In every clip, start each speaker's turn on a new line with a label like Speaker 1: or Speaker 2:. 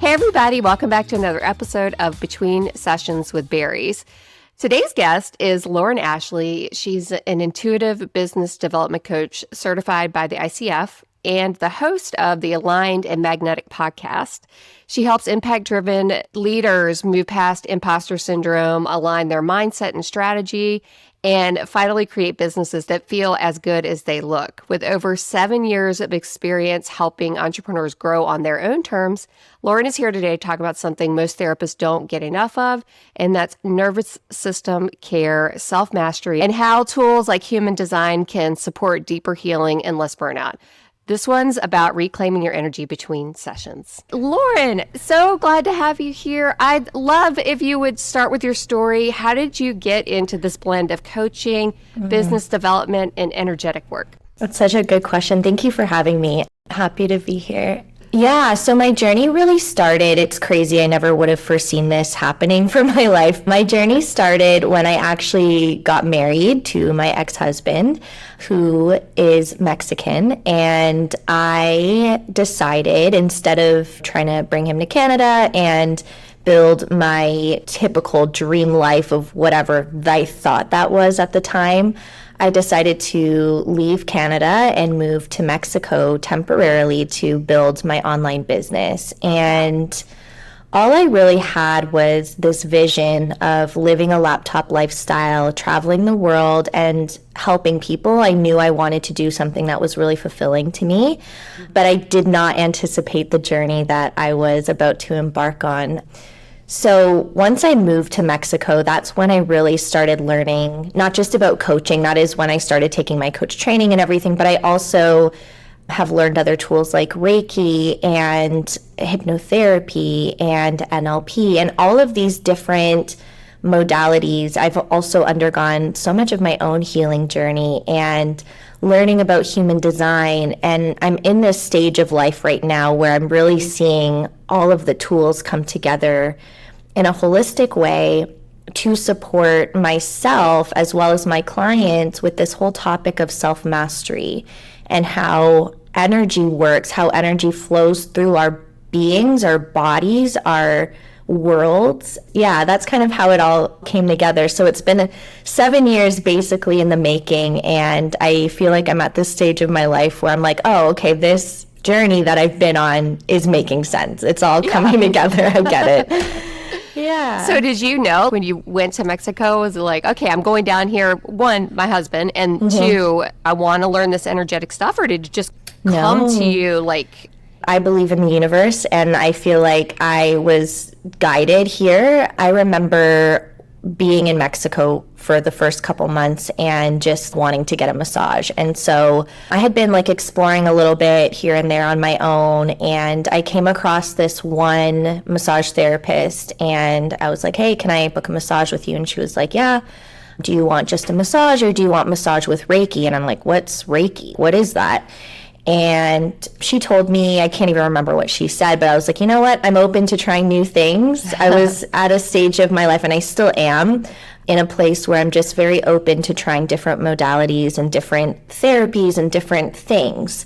Speaker 1: Hey everybody, welcome back to another episode of Between Sessions with Berries. Today's guest is Lauren Ashley. She's an intuitive business development coach certified by the ICF and the host of the Aligned and Magnetic podcast. She helps impact-driven leaders move past imposter syndrome, align their mindset and strategy, and finally create businesses that feel as good as they look. With over 7 years of experience helping entrepreneurs grow on their own terms, Lauren is here today to talk about something most therapists don't get enough of, and that's nervous system care, self-mastery, and how tools like human design can support deeper healing and less burnout. This one's about reclaiming your energy between sessions. Lauren, so glad to have you here. I'd love if you would start with your story. How did you get into this blend of coaching, business development, and energetic work?
Speaker 2: That's such a good question. Thank you for having me. Happy to be here. Yeah, so my journey really started, it's crazy, I never would have foreseen this happening for my life. My journey started when I actually got married to my ex-husband, who is Mexican, and I decided, instead of trying to bring him to Canada and build my typical dream life of whatever I thought that was at the time, I decided to leave Canada and move to Mexico temporarily to build my online business. And all I really had was this vision of living a laptop lifestyle, traveling the world, and helping people. I knew I wanted to do something that was really fulfilling to me, but I did not anticipate the journey that I was about to embark on. So once I moved to Mexico, that's when I really started learning, not just about coaching. That is when I started taking my coach training and everything, but I also have learned other tools like Reiki and hypnotherapy and NLP and all of these different modalities. I've also undergone so much of my own healing journey and learning about human design. And I'm in this stage of life right now where I'm really seeing all of the tools come together in a holistic way to support myself as well as my clients with this whole topic of self-mastery and how energy works, how energy flows through our beings, our bodies, our worlds. Yeah, that's kind of how it all came together. So it's been 7 years basically in the making, and I feel like I'm at this stage of my life where I'm like, oh, okay, this journey that I've been on is making sense. It's all coming together. I get it. Yeah.
Speaker 1: So did you know when you went to Mexico, was it like, okay, I'm going down here, one, my husband, and two, I want to learn this energetic stuff, or did it just come to you like...
Speaker 2: I believe in the universe, and I feel like I was guided here. I remember being in Mexico for the first couple months and just wanting to get a massage. And so I had been like exploring a little bit here and there on my own, and I came across this one massage therapist, and I was like, hey, can I book a massage with you? And she was like, yeah. Do you want just a massage, or do you want massage with Reiki? And I'm like, what's Reiki? What is that? And she told me, I can't even remember what she said, but I was like, you know what? I'm open to trying new things. I was at a stage of my life, and I still am, in a place where I'm just very open to trying different modalities and different therapies and different things.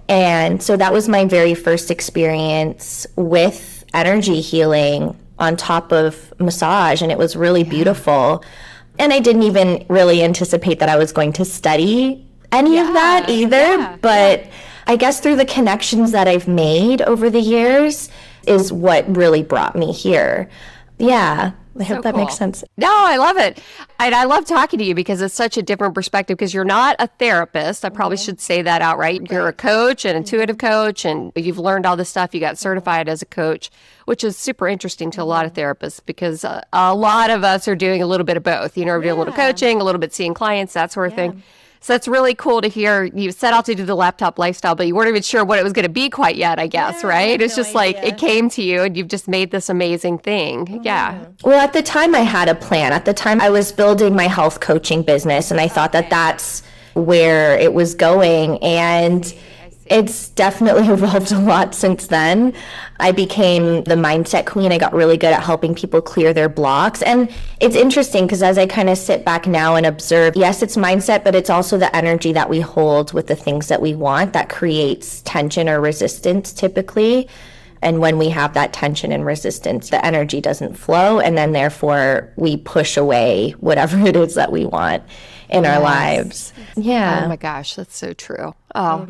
Speaker 2: And so that was my very first experience with energy healing on top of massage, and it was really beautiful. And I didn't even really anticipate that I was going to study any of that either, but I guess through the connections that I've made over the years is what really brought me here. Yeah, I hope that makes sense.
Speaker 1: No, I love it. And I love talking to you because it's such a different perspective, because you're not a therapist. I probably should say that outright. You're a coach, an intuitive coach, and you've learned all this stuff. You got certified as a coach, which is super interesting to a lot of therapists, because a lot of us are doing a little bit of both. You know, we're doing a little coaching, a little bit seeing clients, that sort of thing. So that's really cool to hear. You set out to do the laptop lifestyle, but you weren't even sure what it was going to be quite yet, I guess, right? It's just like it came to you and you've just made this amazing thing. Yeah.
Speaker 2: Well, at the time I had a plan. At the time I was building my health coaching business, and I thought that that's where it was going. And it's definitely evolved a lot since then. I became the mindset queen. I got really good at helping people clear their blocks. And it's interesting because as I kind of sit back now and observe, yes, it's mindset, but it's also the energy that we hold with the things that we want that creates tension or resistance typically. And when we have that tension and resistance, the energy doesn't flow, and then therefore we push away whatever it is that we want in our lives. Yeah.
Speaker 1: Oh my gosh, that's so true. Oh,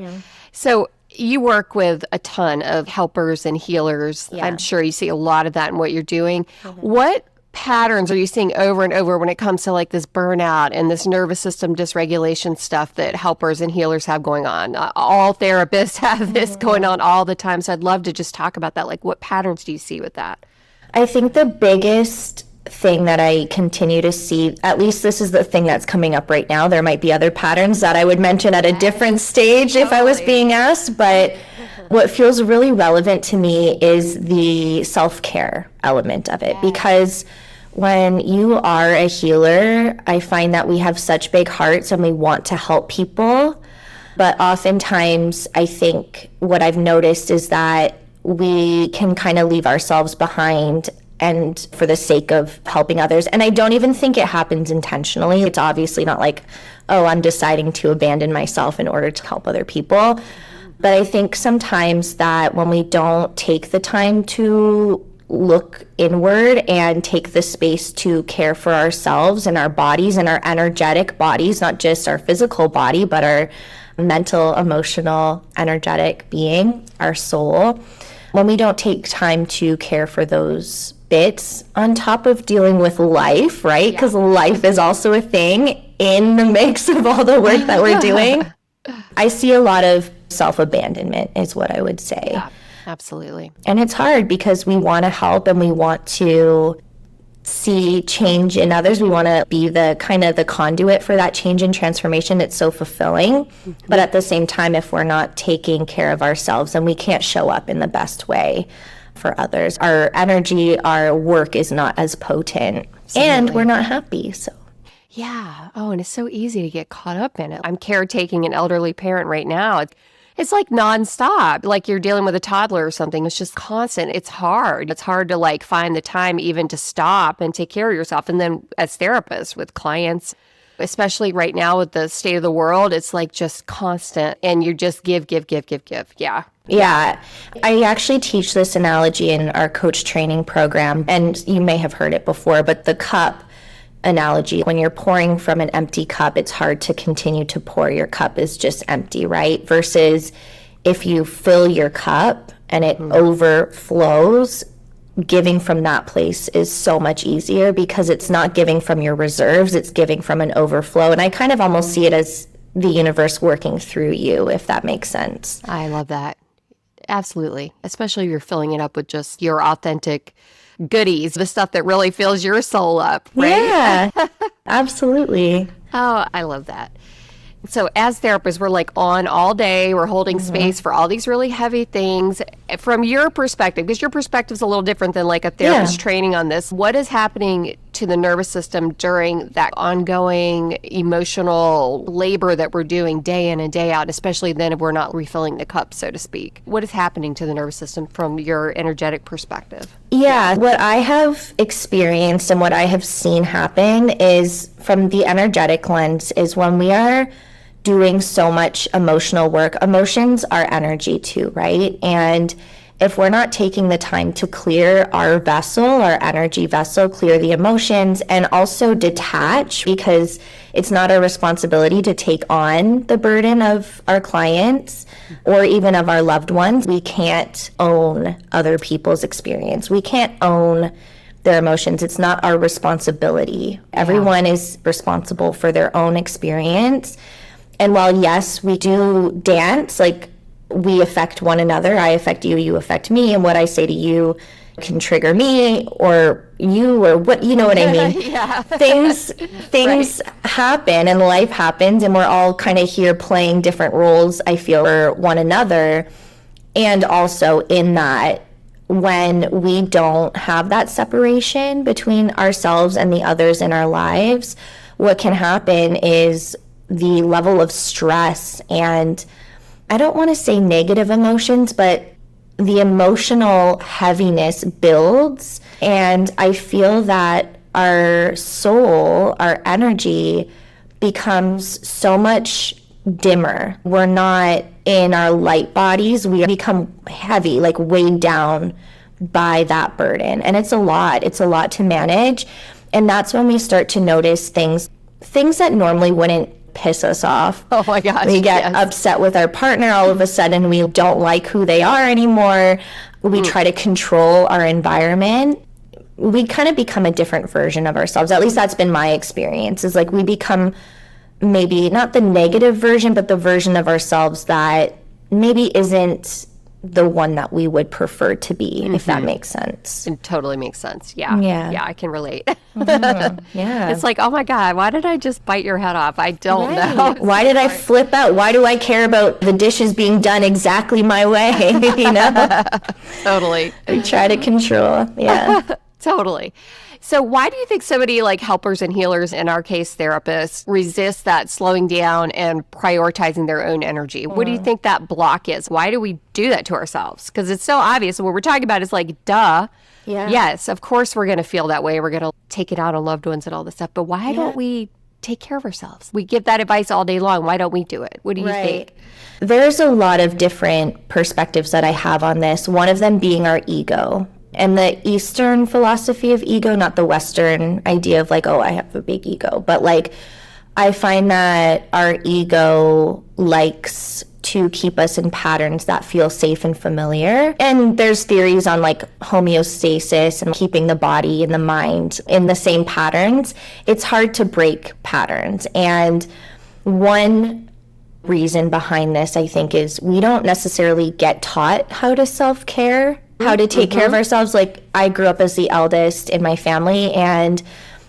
Speaker 1: so you work with a ton of helpers and healers.
Speaker 2: Yeah.
Speaker 1: I'm sure you see a lot of that in what you're doing. What patterns are you seeing over and over when it comes to like this burnout and this nervous system dysregulation stuff that helpers and healers have going on? All therapists have this going on all the time. So I'd love to just talk about that. Like, what patterns do you see with that?
Speaker 2: I think the biggest thing that I continue to see, at least this is the thing that's coming up right now. There might be other patterns that I would mention at a different stage if I was being asked, but what feels really relevant to me is the self-care element of it, because when you are a healer, I find that we have such big hearts and we want to help people, but oftentimes I think what I've noticed is that we can kind of leave ourselves behind and for the sake of helping others. And I don't even think it happens intentionally. It's obviously not like, oh, I'm deciding to abandon myself in order to help other people. But I think sometimes that when we don't take the time to look inward and take the space to care for ourselves and our bodies and our energetic bodies, not just our physical body, but our mental, emotional, energetic being, our soul, when we don't take time to care for those bits on top of dealing with life, right? Because life is also a thing in the mix of all the work that we're doing. I see a lot of self-abandonment is what I would say.
Speaker 1: Yeah, absolutely.
Speaker 2: And it's hard because we want to help and we want to see change in others. We want to be the kind of the conduit for that change and transformation. It's so fulfilling. But at the same time, if we're not taking care of ourselves, then we can't show up in the best way for others. Our energy, our work is not as potent. And we're not happy. So
Speaker 1: yeah. Oh, and it's so easy to get caught up in it. I'm caretaking an elderly parent right now. It's like nonstop, like you're dealing with a toddler or something. It's just constant. It's hard. It's hard to like find the time even to stop and take care of yourself. And then as therapists with clients, especially right now with the state of the world, it's like just constant. And you just give. Yeah.
Speaker 2: Yeah. I actually teach this analogy in our coach training program. And you may have heard it before, but the cup analogy, when you're pouring from an empty cup, it's hard to continue to pour. Your cup is just empty, right? Versus if you fill your cup and it overflows, giving from that place is so much easier because it's not giving from your reserves, it's giving from an overflow. And I kind of almost see it as the universe working through you, if that makes sense.
Speaker 1: I love that. Absolutely. Especially if you're filling it up with just your authentic goodies, the stuff that really fills your soul up, right?
Speaker 2: Yeah, absolutely.
Speaker 1: Oh, I love that. So as therapists, we're like on all day, we're holding space for all these really heavy things. From your perspective, because your perspective is a little different than like a therapist training on this, what is happening to the nervous system during that ongoing emotional labor that we're doing day in and day out, especially then if we're not refilling the cup, so to speak? What is happening to the nervous system from your energetic perspective?
Speaker 2: Yeah, what I have experienced and what I have seen happen is from the energetic lens is when we are doing so much emotional work, emotions are energy too, right? And if we're not taking the time to clear our vessel, our energy vessel, clear the emotions, and also detach, because it's not our responsibility to take on the burden of our clients or even of our loved ones. We can't own other people's experience. We can't own their emotions. It's not our responsibility. Everyone is responsible for their own experience. And while, yes, we do dance, like we affect one another, I affect you, you affect me, and what I say to you can trigger me or you or what, you know what I mean? Things happen and life happens, and we're all kind of here playing different roles, I feel, for one another. And also in that, when we don't have that separation between ourselves and the others in our lives, what can happen is the level of stress and, I don't want to say negative emotions, but the emotional heaviness builds. And I feel that our soul, our energy becomes so much dimmer. We're not in our light bodies. We become heavy, like weighed down by that burden. And it's a lot. It's a lot to manage. And that's when we start to notice things that normally wouldn't piss us off.
Speaker 1: Oh my gosh.
Speaker 2: We get upset with our partner. All of a sudden, we don't like who they are anymore. We try to control our environment. We kind of become a different version of ourselves. At least that's been my experience, is like we become maybe not the negative version, but the version of ourselves that maybe isn't the one that we would prefer to be, if that makes sense.
Speaker 1: It totally makes sense. Yeah. Yeah, I can relate.
Speaker 2: Yeah.
Speaker 1: It's like, oh my God, why did I just bite your head off? I don't know.
Speaker 2: Why did I flip out? Why do I care about the dishes being done exactly my way? You know?
Speaker 1: Totally.
Speaker 2: We try to control. Yeah.
Speaker 1: Totally. So why do you think so many like helpers and healers, in our case therapists, resist that slowing down and prioritizing their own energy? What do you think that block is? Why do we do that to ourselves? Because it's so obvious. What we're talking about is like, duh.
Speaker 2: Yeah.
Speaker 1: Yes, of course we're going to feel that way. We're going to take it out on loved ones and all this stuff. But why don't we take care of ourselves? We give that advice all day long. Why don't we do it? What do you think?
Speaker 2: There's a lot of different perspectives that I have on this. One of them being our ego. And the Eastern philosophy of ego, not the Western idea of like, oh, I have a big ego. But like, I find that our ego likes to keep us in patterns that feel safe and familiar. And there's theories on like homeostasis and keeping the body and the mind in the same patterns. It's hard to break patterns. And one reason behind this, I think, is we don't necessarily get taught how to self-care, how to take care of ourselves. Like, I grew up as the eldest in my family, and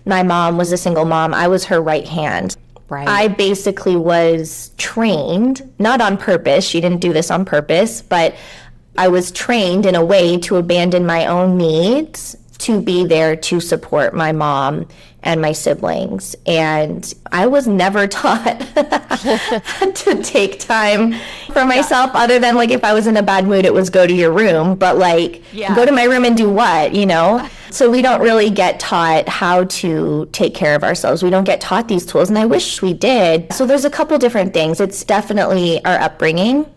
Speaker 2: my mom was a single mom. I was her right hand.
Speaker 1: Right.
Speaker 2: I basically was trained, not on purpose, she didn't do this on purpose, but I was trained in a way to abandon my own needs to be there to support my mom and my siblings. And I was never taught to take time for myself, other than like if I was in a bad mood, it was go to your room. But like, go to my room and do what, you know? So we don't really get taught how to take care of ourselves. We don't get taught these tools, and I wish we did. So there's a couple different things. It's definitely our upbringing,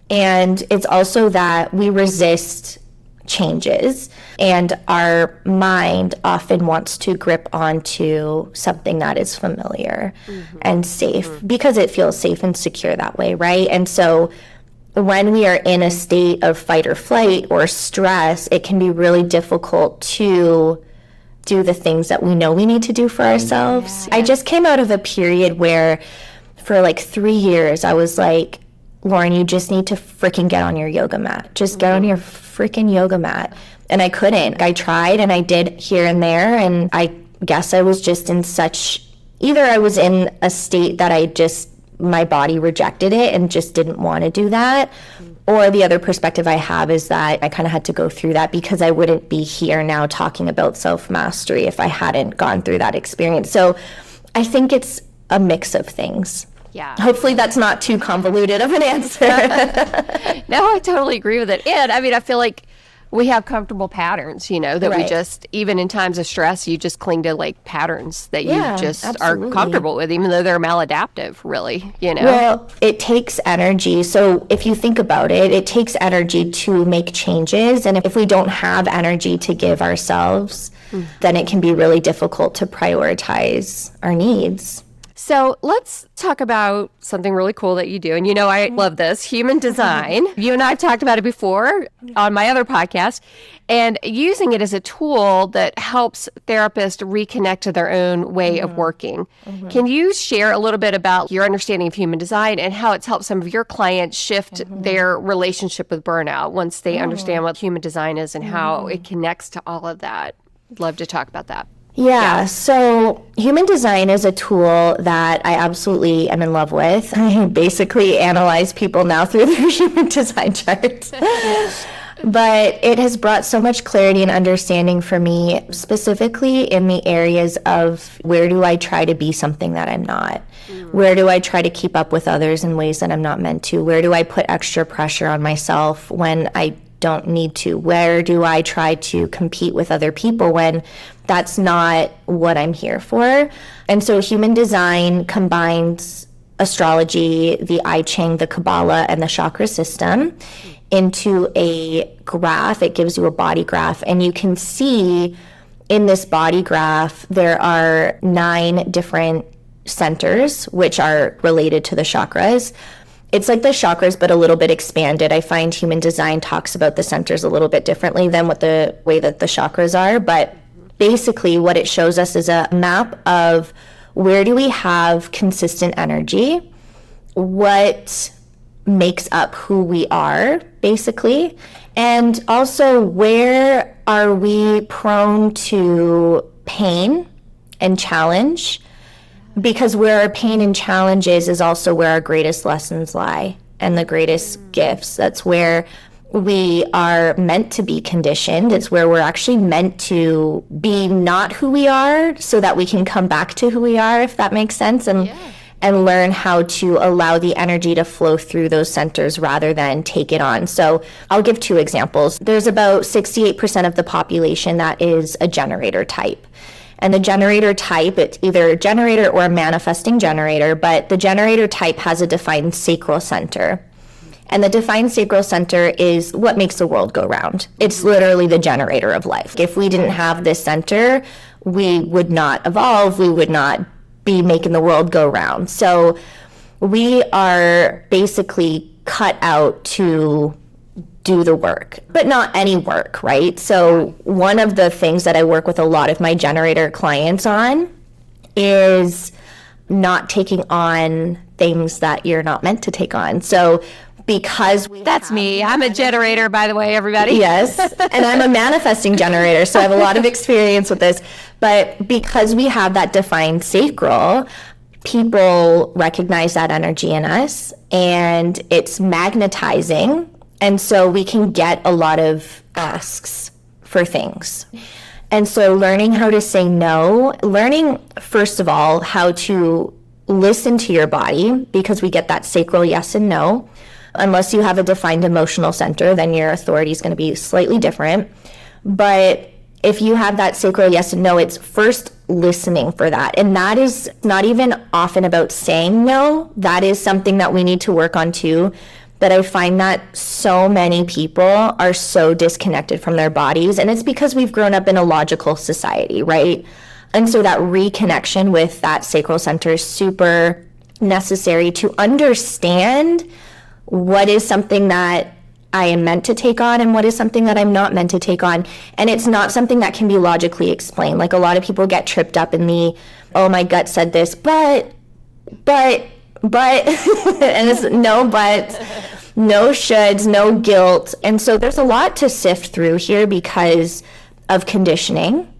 Speaker 2: and it's also that we resist changes, and our mind often wants to grip onto something that is familiar and safe because it feels safe and secure that way, right? And so when we are in a state of fight or flight or stress, it can be really difficult to do the things that we know we need to do for ourselves. I just came out of a period where for like 3 years I was like, Lauren, you just need to freaking get on your yoga mat. Just get on your freaking yoga mat. And I couldn't. I tried and I did here and there. And I guess I was just in such, either I was in a state that my body rejected it and just didn't want to do that. Or the other perspective I have is that I kind of had to go through that because I wouldn't be here now talking about self-mastery if I hadn't gone through that experience. So I think it's a mix of things.
Speaker 1: Yeah.
Speaker 2: Hopefully that's not too convoluted of an answer.
Speaker 1: No, I totally agree with it. And I mean, I feel like we have comfortable patterns, you know, that we just, even in times of stress, you just cling to like patterns that you just are comfortable with, even though they're maladaptive, really, you know?
Speaker 2: Well, it takes energy. So if you think about it, it takes energy to make changes. And if we don't have energy to give ourselves, then it can be really difficult to prioritize our needs.
Speaker 1: So let's talk about something really cool that you do. And you know, I love this, human design. You and I have talked about it before on my other podcast, and using it as a tool that helps therapists reconnect to their own way of working. Can you share a little bit about your understanding of human design and how it's helped some of your clients shift their relationship with burnout once they understand what human design is and how it connects to all of that? I'd love to talk about that.
Speaker 2: Yeah, so human design is a tool that I absolutely am in love with. I basically analyze people now through their human design charts. But it has brought so much clarity and understanding for me, specifically in the areas of where do I try to be something that I'm not? Where do I try to keep up with others in ways that I'm not meant to? Where do I put extra pressure on myself when I don't need to? Where do I try to compete with other people when that's not what I'm here for? And so human design combines astrology, the I Ching, the Kabbalah, and the chakra system into a graph. It gives you a body graph, and you can see in this body graph, there are 9 different centers which are related to the chakras. It's like the chakras, but a little bit expanded. I find human design talks about the centers a little bit differently than what the way that the chakras are. But basically what it shows us is a map of where do we have consistent energy, what makes up who we are, basically, and also where are we prone to pain and challenge, because where our pain and challenge is also where our greatest lessons lie and the greatest gifts. That's where we are meant to be conditioned. It's where we're actually meant to be not who we are so that we can come back to who we are, if that makes sense, and learn how to allow the energy to flow through those centers rather than take it on. So I'll give 2 examples. There's about 68% of the population that is a generator type. And the generator type, it's either a generator or a manifesting generator, but the generator type has a defined sacral center. And the defined sacral center is what makes the world go round. It's literally the generator of life. If we didn't have this center, we would not evolve. We would not be making the world go round. So we are basically cut out to do the work, but not any work, right? So one of the things that I work with a lot of my generator clients on is not taking on things that you're not meant to take on. So because
Speaker 1: that's me. I'm a generator, by the way, everybody.
Speaker 2: Yes. And I'm a manifesting generator, so I have a lot of experience with this. But because we have that defined sacral, people recognize that energy in us, and it's magnetizing. And so we can get a lot of asks for things. And so learning how to say no, learning, first of all, how to listen to your body, because we get that sacral yes and no. Unless you have a defined emotional center, then your authority is going to be slightly different. But if you have that sacral yes and no, it's first listening for that. And that is not even often about saying no. That is something that we need to work on too. But I find that so many people are so disconnected from their bodies. And it's because we've grown up in a logical society, right? And so that reconnection with that sacral center is super necessary to understand what is something that I am meant to take on and what is something that I'm not meant to take on. And it's not something that can be logically explained. Like a lot of people get tripped up in the, oh, my gut said this, but, and it's no buts, no shoulds, no guilt. And so there's a lot to sift through here because of conditioning,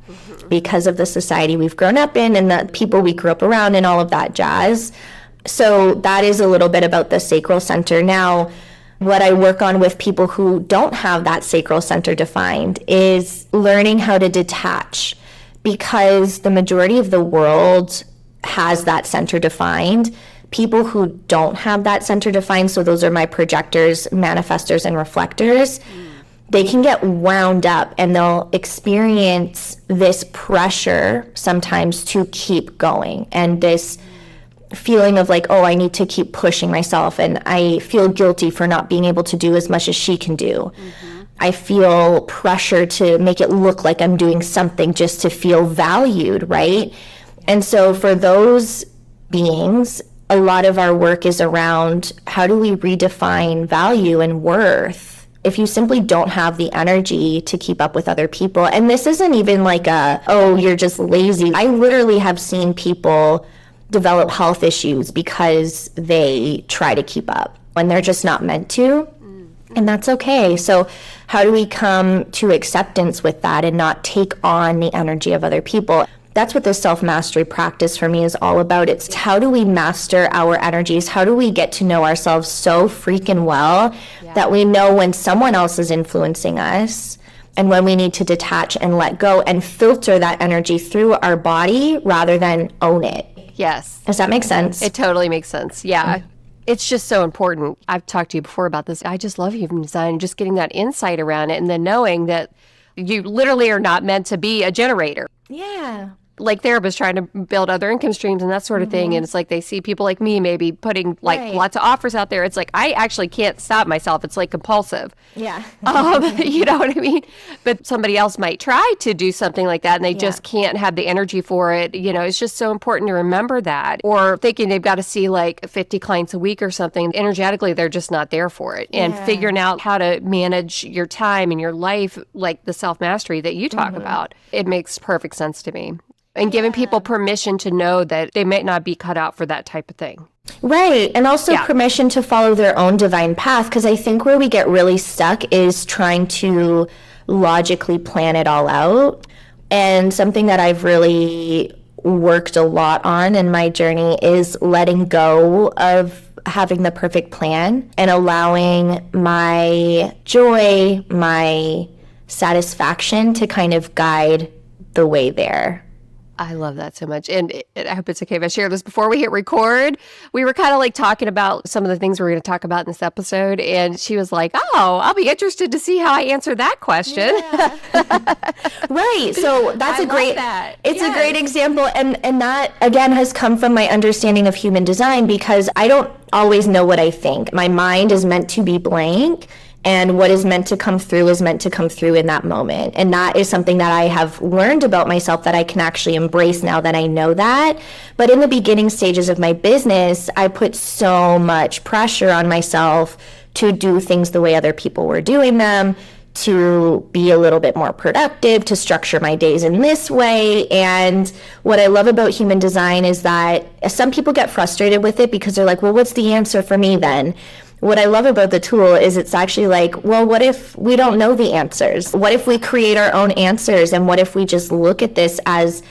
Speaker 2: because of the society we've grown up in and the people we grew up around and all of that jazz. So that is a little bit about the sacral center. Now, what I work on with people who don't have that sacral center defined is learning how to detach, because the majority of the world has that center defined. People who don't have that center defined, so those are my projectors, manifestors, and reflectors, they can get wound up and they'll experience this pressure sometimes to keep going, and this feeling of like, oh, I need to keep pushing myself, and I feel guilty for not being able to do as much as she can do. I feel pressure to make it look like I'm doing something just to feel valued, right? And so for those beings, a lot of our work is around how do we redefine value and worth if you simply don't have the energy to keep up with other people. And this isn't even like oh, you're just lazy. I literally have seen people develop health issues because they try to keep up when they're just not meant to. And that's okay. So how do we come to acceptance with that and not take on the energy of other people? That's what the self-mastery practice for me is all about. It's how do we master our energies? How do we get to know ourselves so freaking well that we know when someone else is influencing us and when we need to detach and let go and filter that energy through our body rather than own it.
Speaker 1: Yes.
Speaker 2: Does that make sense?
Speaker 1: It totally makes sense. Yeah. It's just so important. I've talked to you before about this. I just love human design, just getting that insight around it and then knowing that you literally are not meant to be a generator.
Speaker 2: Yeah.
Speaker 1: like therapists trying to build other income streams and that sort of thing. And it's like they see people like me maybe putting like lots of offers out there. It's like I actually can't stop myself. It's like compulsive.
Speaker 2: Yeah.
Speaker 1: You know what I mean? But somebody else might try to do something like that and they just can't have the energy for it. You know, it's just so important to remember that. Or thinking they've got to see like 50 clients a week or something. Energetically, they're just not there for it. And figuring out how to manage your time and your life, like the self-mastery that you talk about, it makes perfect sense to me. And giving people permission to know that they might not be cut out for that type of thing.
Speaker 2: Right. And also permission to follow their own divine path. Because I think where we get really stuck is trying to logically plan it all out. And something that I've really worked a lot on in my journey is letting go of having the perfect plan and allowing my joy, my satisfaction to kind of guide the way there.
Speaker 1: I love that so much. And I hope it's okay if I share this before we hit record. We were kind of like talking about some of the things we're going to talk about in this episode. And she was like, oh, I'll be interested to see how I answer that question.
Speaker 2: Yeah. Right. So that's a great example. And that, again, has come from my understanding of human design, because I don't always know what I think. My mind is meant to be blank. And what is meant to come through is meant to come through in that moment. And that is something that I have learned about myself that I can actually embrace now that I know that. But in the beginning stages of my business, I put so much pressure on myself to do things the way other people were doing them, to be a little bit more productive, to structure my days in this way. And what I love about human design is that some people get frustrated with it because they're like, well, what's the answer for me then? What I love about the tool is it's actually like, well, what if we don't know the answers? What if we create our own answers? And what if we just look at this as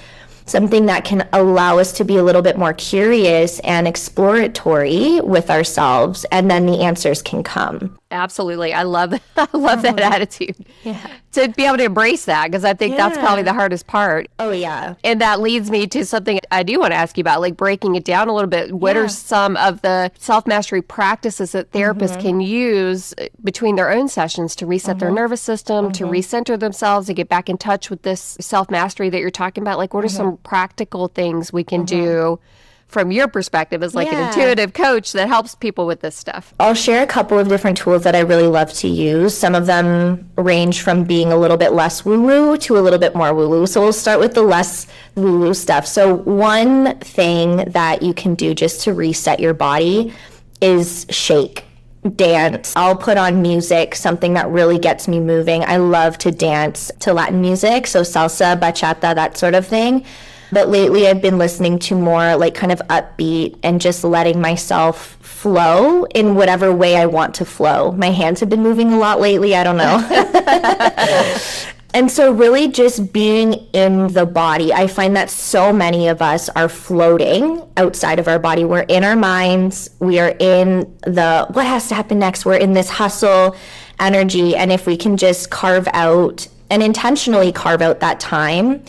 Speaker 2: something that can allow us to be a little bit more curious and exploratory with ourselves, and then the answers can come.
Speaker 1: Absolutely. I love that attitude. Yeah. To be able to embrace that, because I think that's probably the hardest part.
Speaker 2: Oh, yeah.
Speaker 1: And that leads me to something I do want to ask you about, like breaking it down a little bit. What are some of the self-mastery practices that therapists can use between their own sessions to reset their nervous system, to recenter themselves, to get back in touch with this self-mastery that you're talking about? Like, what are some practical things we can do from your perspective as like an intuitive coach that helps people with this stuff?
Speaker 2: I'll share a couple of different tools that I really love to use. Some of them range from being a little bit less woo-woo to a little bit more woo-woo. So we'll start with the less woo-woo stuff. So one thing that you can do just to reset your body is shake, dance. I'll put on music, something that really gets me moving. I love to dance to Latin music, so salsa, bachata, that sort of thing. But lately I've been listening to more like kind of upbeat and just letting myself flow in whatever way I want to flow. My hands have been moving a lot lately. I don't know. And so really just being in the body. I find that so many of us are floating outside of our body. We're in our minds. We are in the what has to happen next. We're in this hustle energy. And if we can just carve out and intentionally carve out that time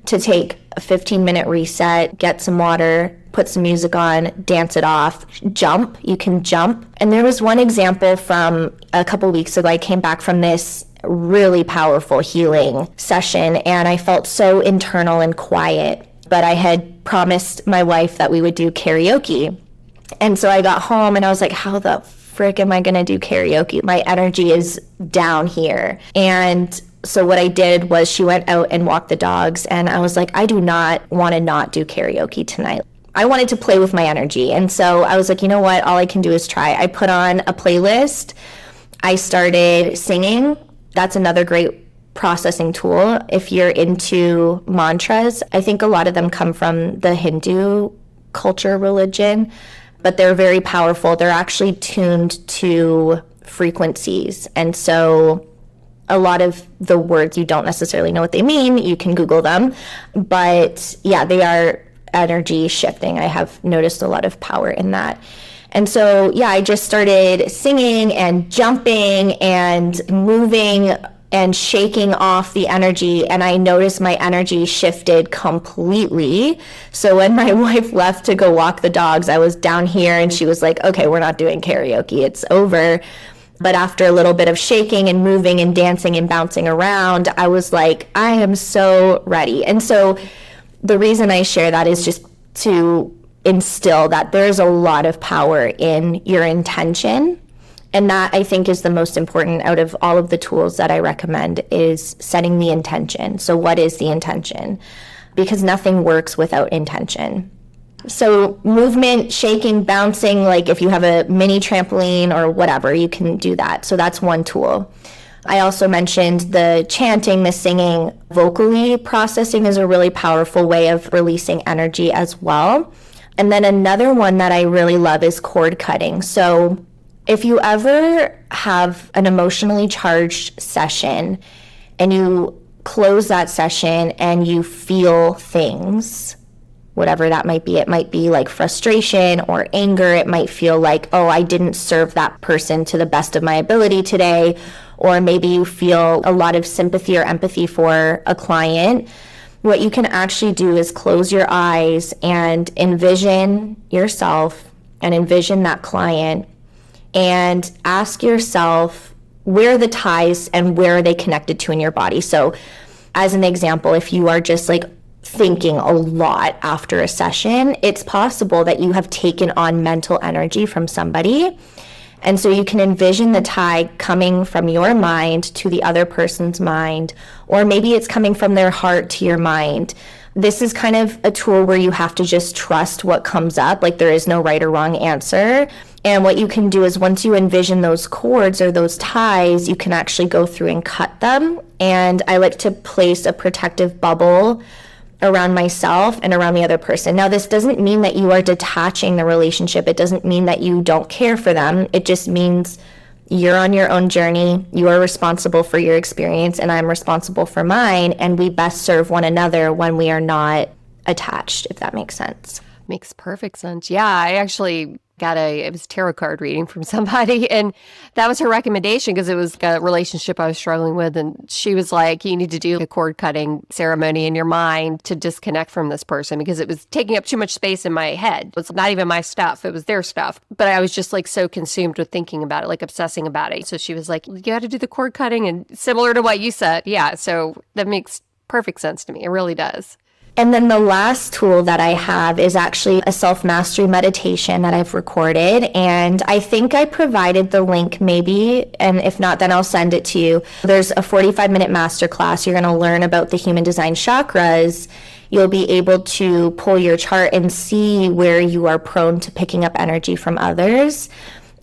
Speaker 2: to take a 15-minute reset, get some water, put some music on, dance it off, jump. You can jump. And there was one example from a couple weeks ago. I came back from this really powerful healing session, and I felt so internal and quiet. But I had promised my wife that we would do karaoke. And so I got home and I was like, how the frick am I going to do karaoke? My energy is down here. And so what I did was she went out and walked the dogs, and I was like, I do not want to not do karaoke tonight. I wanted to play with my energy. And so I was like, you know what? All I can do is try. I put on a playlist. I started singing. That's another great processing tool. If you're into mantras, I think a lot of them come from the Hindu culture religion, but they're very powerful. They're actually tuned to frequencies. And so a lot of the words, you don't necessarily know what they mean. You can Google them. But yeah, they are energy shifting. I have noticed a lot of power in that. And so, yeah, I just started singing and jumping and moving and shaking off the energy. And I noticed my energy shifted completely. So when my wife left to go walk the dogs, I was down here and she was like, okay, we're not doing karaoke. It's over. But after a little bit of shaking and moving and dancing and bouncing around, I was like, I am so ready. And so The reason I share that is just to instill that there's a lot of power in your intention. And that, I think, is the most important out of all of the tools that I recommend, is setting the intention. So what is the intention? Because nothing works without intention. So movement, shaking, bouncing, like if you have a mini trampoline or whatever, you can do that. So that's one tool. I also mentioned the chanting, the singing. Vocally processing is a really powerful way of releasing energy as well. And then another one that I really love is cord cutting. So if you ever have an emotionally charged session and you close that session and you feel things, whatever that might be, it might be like frustration or anger. It might feel like, oh, I didn't serve that person to the best of my ability today. Or maybe you feel a lot of sympathy or empathy for a client. What you can actually do is close your eyes and envision yourself and envision that client and ask yourself, where are the ties and where are they connected to in your body? So as an example, if you are just like thinking a lot after a session, it's possible that you have taken on mental energy from somebody. And so you can envision the tie coming from your mind to the other person's mind, or maybe it's coming from their heart to your mind. This is kind of a tool where you have to just trust what comes up, like there is no right or wrong answer. And what you can do is once you envision those cords or those ties, you can actually go through and cut them. And I like to place a protective bubble around myself and around the other person. Now, this doesn't mean that you are detaching the relationship. It doesn't mean that you don't care for them. It just means you're on your own journey. You are responsible for your experience and I'm responsible for mine. And we best serve one another when we are not attached, if that makes sense.
Speaker 1: Makes perfect sense. Yeah, I actually got it was tarot card reading from somebody, and that was her recommendation because it was a relationship I was struggling with, and she was like, you need to do a cord cutting ceremony in your mind to disconnect from this person because it was taking up too much space in my head. It's not even my stuff, it was their stuff, but I was just like so consumed with thinking about it, like obsessing about it. So she was like, you got to do the cord cutting, and similar to what you said. Yeah, so that makes perfect sense to me. It really does.
Speaker 2: And then the last tool that I have is actually a self-mastery meditation that I've recorded. And I think I provided the link maybe, and if not, then I'll send it to you. There's a 45-minute masterclass. You're going to learn about the human design chakras. You'll be able to pull your chart and see where you are prone to picking up energy from others.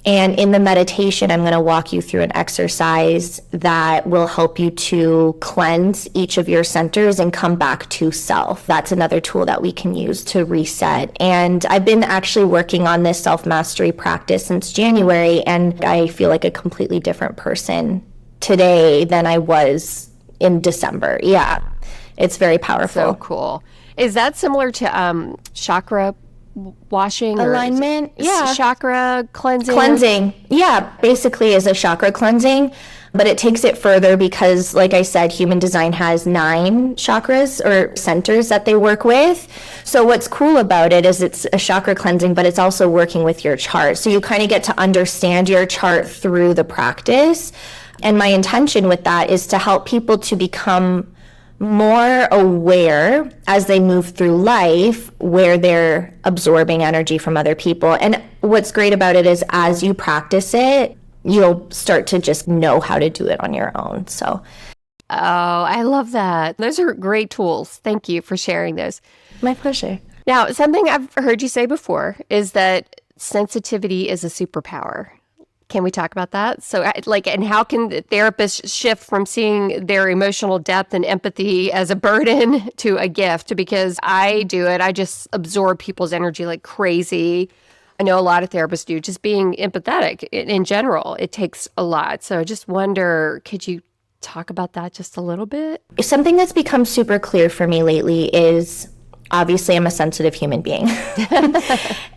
Speaker 2: And in the meditation, I'm going to walk you through an exercise that will help you to cleanse each of your centers and come back to self. That's another tool that we can use to reset. And I've been actually working on this self-mastery practice since January, and I feel like a completely different person today than I was in December. Yeah, it's very powerful.
Speaker 1: So cool. Is that similar to chakra washing
Speaker 2: alignment? Yeah,
Speaker 1: chakra
Speaker 2: cleansing. Yeah, basically is a chakra cleansing, but it takes it further because, like I said, human design has 9 chakras or centers that they work with. So what's cool about it is it's a chakra cleansing, but it's also working with your chart, so you kind of get to understand your chart through the practice. And my intention with that is to help people to become more aware as they move through life where they're absorbing energy from other people. And what's great about it is as you practice it, you'll start to just know how to do it on your own. So,
Speaker 1: oh, I love that. Those are great tools. Thank you for sharing those.
Speaker 2: My pleasure.
Speaker 1: Now, something I've heard you say before is that sensitivity is a superpower. Can we talk about that? So, and how can therapists shift from seeing their emotional depth and empathy as a burden to a gift? Because I do it. I just absorb people's energy like crazy. I know a lot of therapists do. Just being empathetic in general, it takes a lot. So I just wonder, could you talk about that just a little bit?
Speaker 2: Something that's become super clear for me lately is, obviously, I'm a sensitive human being.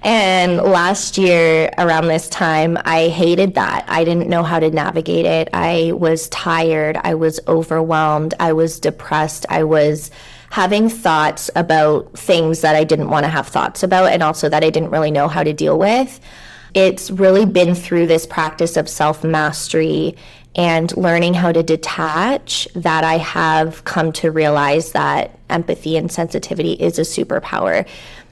Speaker 2: And last year, around this time, I hated that. I didn't know how to navigate it. I was tired. I was overwhelmed. I was depressed. I was having thoughts about things that I didn't want to have thoughts about, and also that I didn't really know how to deal with. It's really been through this practice of self-mastery and learning how to detach, that I have come to realize that empathy and sensitivity is a superpower.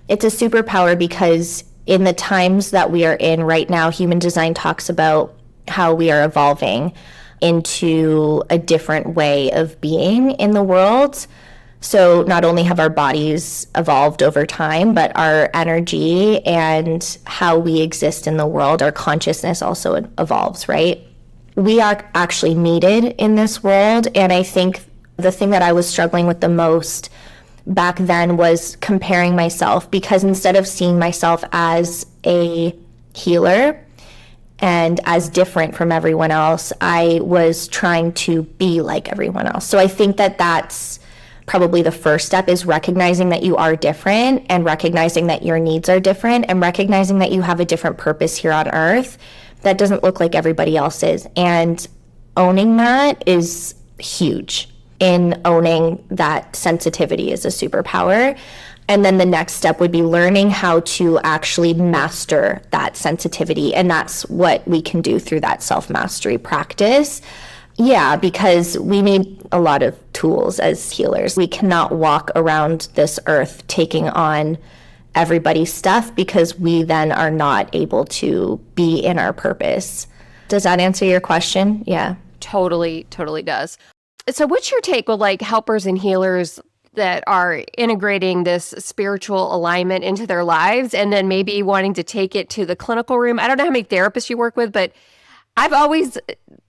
Speaker 2: It's a superpower because in the times that we are in right now, human design talks about how we are evolving into a different way of being in the world. So not only have our bodies evolved over time, but our energy and how we exist in the world, our consciousness also evolves, right? We are actually needed in this world. And I think the thing that I was struggling with the most back then was comparing myself, because instead of seeing myself as a healer and as different from everyone else, I was trying to be like everyone else. So I think that that's probably the first step, is recognizing that you are different and recognizing that your needs are different and recognizing that you have a different purpose here on earth that doesn't look like everybody else's. And owning that is huge, in owning that sensitivity is a superpower. And then the next step would be learning how to actually master that sensitivity. And that's what we can do through that self-mastery practice. Yeah, because we need a lot of tools as healers. We cannot walk around this earth taking on everybody's stuff, because we then are not able to be in our purpose. Does that answer your question? Yeah.
Speaker 1: Totally does. So what's your take with like helpers and healers that are integrating this spiritual alignment into their lives and then maybe wanting to take it to the clinical room? I don't know how many therapists you work with, but I've always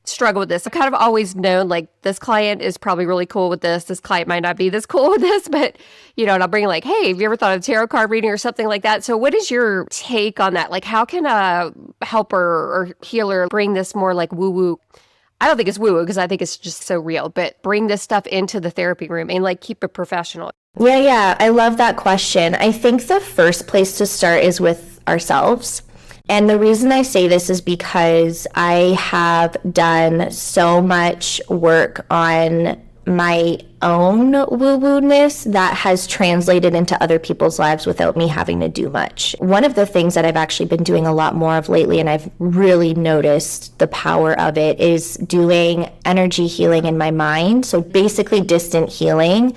Speaker 1: struggled with this. I've kind of always known like this client is probably really cool with this. This client might not be this cool with this, but and I'll bring like, hey, have you ever thought of tarot card reading or something like that? So what is your take on that? Like, how can a helper or healer bring this more like woo-woo? I don't think it's woo-woo because I think it's just so real, but bring this stuff into the therapy room and like keep it professional.
Speaker 2: Yeah. I love that question. I think the first place to start is with ourselves. And the reason I say this is because I have done so much work on my own woo-woo-ness that has translated into other people's lives without me having to do much. One of the things that I've actually been doing a lot more of lately, and I've really noticed the power of it, is doing energy healing in my mind. So basically distant healing.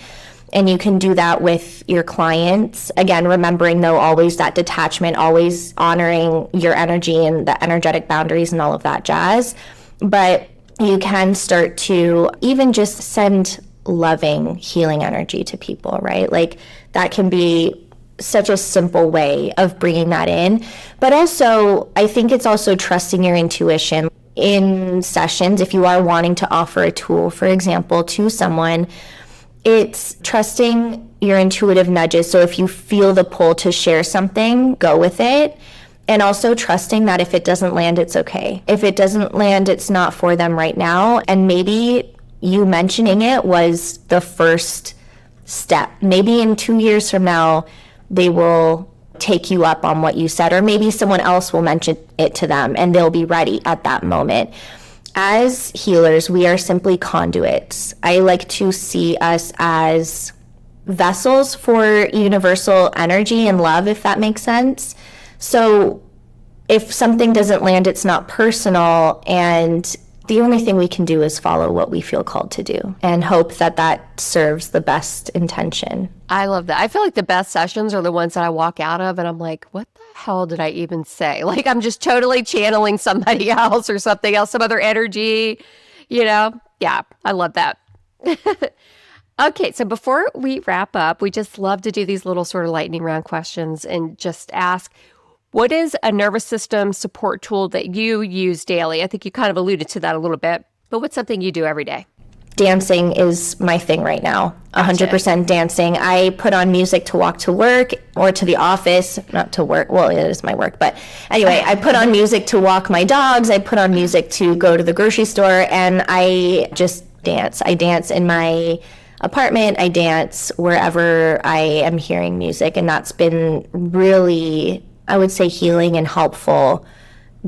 Speaker 2: And you can do that with your clients. Again, remembering though always that detachment, always honoring your energy and the energetic boundaries and all of that jazz. But you can start to even just send loving, healing energy to people, right? Like that can be such a simple way of bringing that in. But also, I think it's also trusting your intuition. In sessions, if you are wanting to offer a tool, for example, to someone, it's trusting your intuitive nudges. So if you feel the pull to share something, go with it. And also trusting that if it doesn't land, it's okay. If it doesn't land, it's not for them right now. And maybe you mentioning it was the first step. Maybe in 2 years from now, they will take you up on what you said, or maybe someone else will mention it to them and they'll be ready at that moment. As healers, we are simply conduits. I like to see us as vessels for universal energy and love, if that makes sense. So if something doesn't land, it's not personal, and the only thing we can do is follow what we feel called to do and hope that that serves the best intention.
Speaker 1: I love that. I feel like the best sessions are the ones that I walk out of and I'm like, what the hell did I even say? Like I'm just totally channeling somebody else or something else, some other energy, Yeah, I love that. Okay, so before we wrap up, we just love to do these little sort of lightning round questions and just ask, what is a nervous system support tool that you use daily? I think you kind of alluded to that a little bit, but what's something you do every day?
Speaker 2: Dancing is my thing right now. 100% dancing. I put on music to walk to work or to the office, not to work. Well, it is my work, but anyway, I put on music to walk my dogs. I put on music to go to the grocery store, and I just dance. I dance in my apartment. I dance wherever I am hearing music, and that's been really, I would say, healing and helpful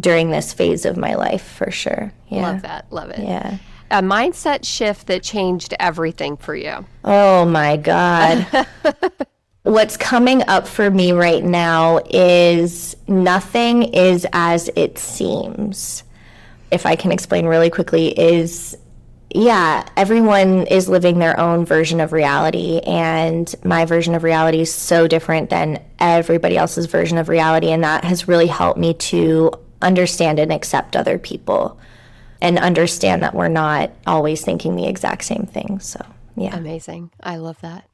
Speaker 2: during this phase of my life, for sure. Yeah.
Speaker 1: Love that. Love it.
Speaker 2: Yeah.
Speaker 1: A mindset shift that changed everything for you.
Speaker 2: Oh my God. What's coming up for me right now is nothing is as it seems. if I can explain really quickly, is everyone is living their own version of reality, and my version of reality is so different than everybody else's version of reality, and that has really helped me to understand and accept other people and understand that we're not always thinking the exact same thing. So, yeah.
Speaker 1: Amazing. I love that.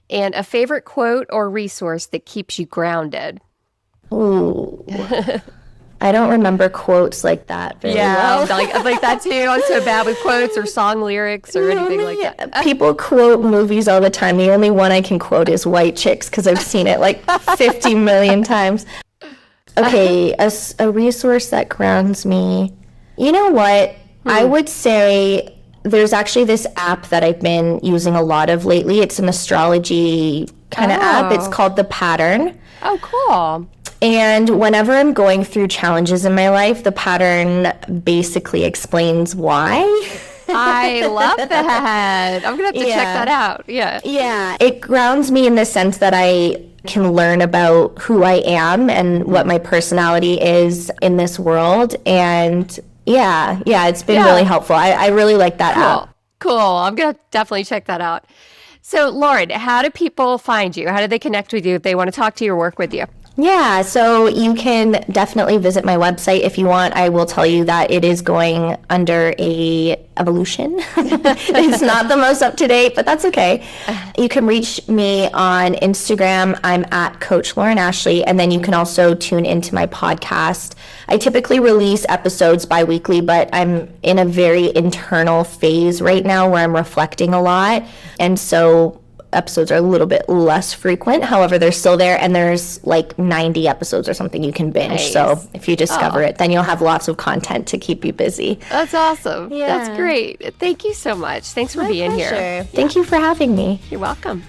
Speaker 1: And a favorite quote or resource that keeps you grounded?
Speaker 2: Ooh. I don't remember quotes like that very well.
Speaker 1: I'm like that too. I'm so bad with quotes or song lyrics or anything like that.
Speaker 2: People quote movies all the time. The only one I can quote is White Chicks because I've seen it like 50 million times. Okay, a resource that grounds me. You know what? I would say there's actually this app that I've been using a lot of lately. It's an astrology kind of app. It's called The Pattern.
Speaker 1: Oh, cool.
Speaker 2: And whenever I'm going through challenges in my life, the pattern basically explains why.
Speaker 1: I love that. I'm going to have to check that out. Yeah.
Speaker 2: Yeah. It grounds me in the sense that I can learn about who I am and what my personality is in this world. And it's been really helpful. I really like that app.
Speaker 1: Cool. I'm going to definitely check that out. So, Lauren, how do people find you? How do they connect with you if they want to talk to you or work with you?
Speaker 2: Yeah, so you can definitely visit my website if you want. I will tell you that it is going under a evolution. It's not the most up to date, but that's okay. You can reach me on Instagram. I'm at Coach Lauren Ashley, and then you can also tune into my podcast. I typically release episodes bi-weekly, but I'm in a very internal phase right now where I'm reflecting a lot, and so episodes are a little bit less frequent. However, they're still there, and there's like 90 episodes or something you can binge. Nice. So if you discover it, then you'll have lots of content to keep you busy.
Speaker 1: That's awesome. Yeah. That's great. Thank you so much. Thanks for being here.
Speaker 2: Thank you for having me.
Speaker 1: You're welcome.